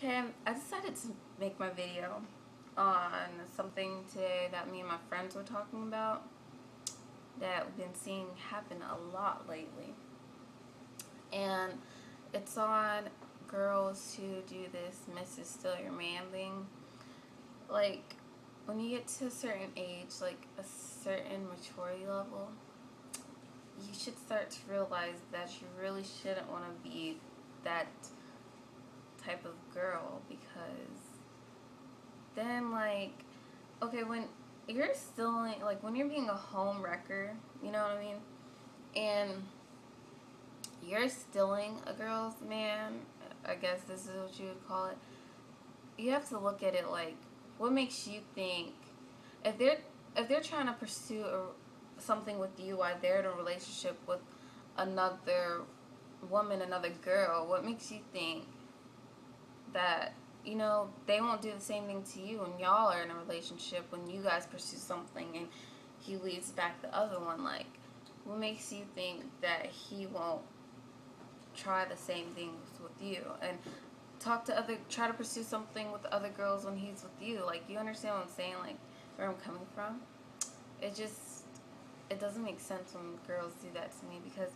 Okay, I decided to make my video on something today that me and my friends were talking about that we've been seeing happen a lot lately. And it's on girls who do this Mrs. Still Your Man thing. Like, when you get to a certain age, like a certain maturity level, you should start to realize that you really shouldn't want to be that type of girl because then okay, when you're stealing, like when you're being a home wrecker, you know what I mean, and you're stealing a girl's man, I guess this is what you would call it. You have to look at it like, what makes you think if they're trying to pursue something with you while they're in a relationship with another woman, another girl, what makes you think that they won't do the same thing to you when y'all are in a relationship, when you guys pursue something and he leads back the other one? Like, what makes you think that he won't try the same things with you and try to pursue something with other girls when he's with you? Like, you understand what I'm saying? Like, where I'm coming from? It doesn't make sense when girls do that to me because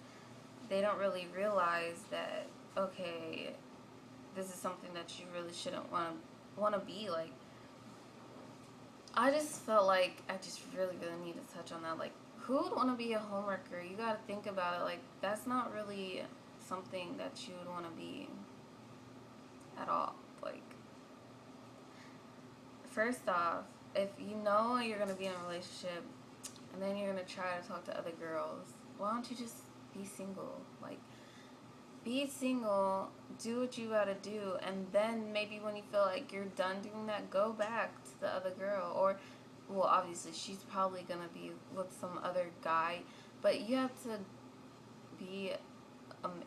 they don't really realize that, okay, this is something that you really shouldn't want to be. Like, I just felt like I just really need to touch on that. Like, who would want to be a homewrecker? You got to think about it. Like, that's not really something that you would want to be at all. Like, first off, if you know you're going to be in a relationship and then you're going to try to talk to other girls, why don't you just be single? Like, be single, do what you gotta do, and then maybe when you feel like you're done doing that, go back to the other girl. Or, well, obviously, she's probably gonna be with some other guy, but you have to be,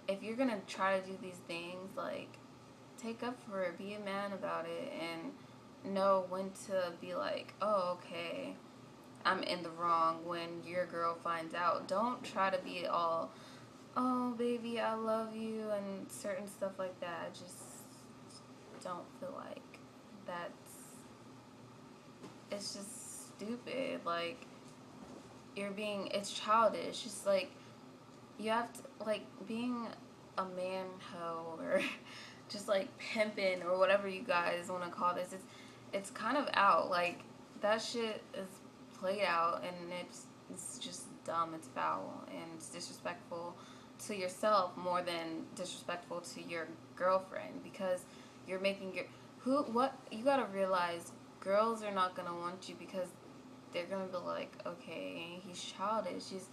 if you're gonna try to do these things, like, take up for it, be a man about it, and know when to be like, oh, okay, I'm in the wrong when your girl finds out. Don't try to be all, oh baby, I love you, and certain stuff like that. I just don't feel like that's, it's just stupid. Like, it's childish. Just like, you have to, like, being a man hoe or just like pimping or whatever you guys want to call this, it's kind of out. Like, that shit is played out, and it's just dumb, it's foul, and it's disrespectful to yourself more than disrespectful to your girlfriend, because you're making what you gotta realize, girls are not gonna want you because they're gonna be like, okay, he's childish, he's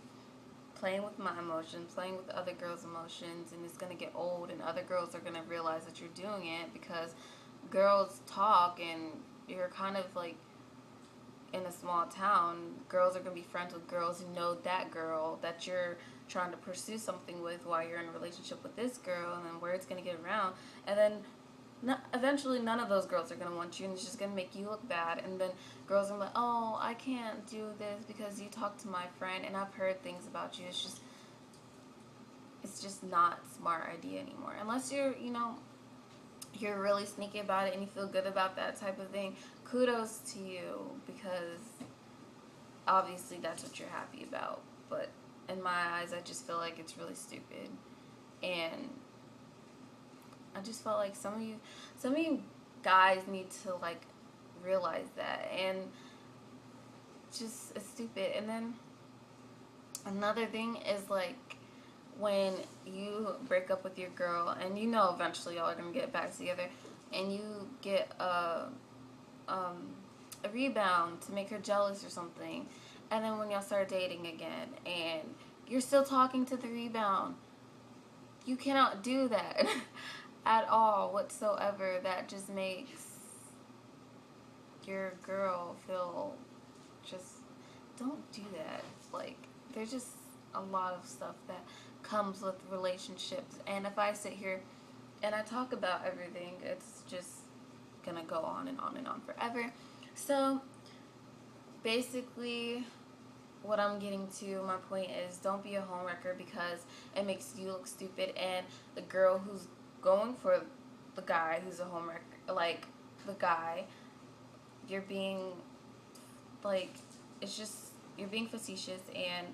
playing with my emotions, playing with other girls' emotions, and it's gonna get old, and other girls are gonna realize that you're doing it because girls talk, and you're kind of like in a small town. Girls are gonna be friends with girls who know that girl that you're trying to pursue something with while you're in a relationship with this girl, and then word's gonna get around, and then eventually none of those girls are going to want you, and it's just going to make you look bad, and then girls are like, oh, I can't do this because you talked to my friend and I've heard things about you. It's just not a smart idea anymore, unless you're really sneaky about it and you feel good about that type of thing. Kudos to you, because obviously that's what you're happy about, but in my eyes, I just feel like it's really stupid, and I just felt like some of you guys need to like realize that, and just it's stupid. And then another thing is, like, when you break up with your girl and you know eventually y'all are gonna get back together, and you get a rebound to make her jealous or something, and then when y'all start dating again and you're still talking to the rebound, you cannot do that at all whatsoever. That just makes your girl feel, just don't do that. Like, there's just a lot of stuff that comes with relationships, and if I sit here and I talk about everything, it's just gonna go on and on and on forever. So basically, what I'm getting to, my point is, don't be a homewrecker because it makes you look stupid, and the girl who's going for the guy who's a homewrecker, like, the guy, you're being, like, it's just, you're being facetious, and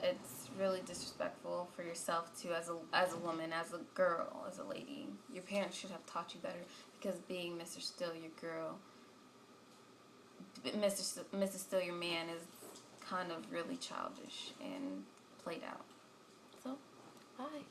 it's really disrespectful for yourself too, as a woman, as a girl, as a lady. Your parents should have taught you better, because being Mr. Still Your Girl, Mrs. Still Your Man is kind of really childish and played out. So, bye.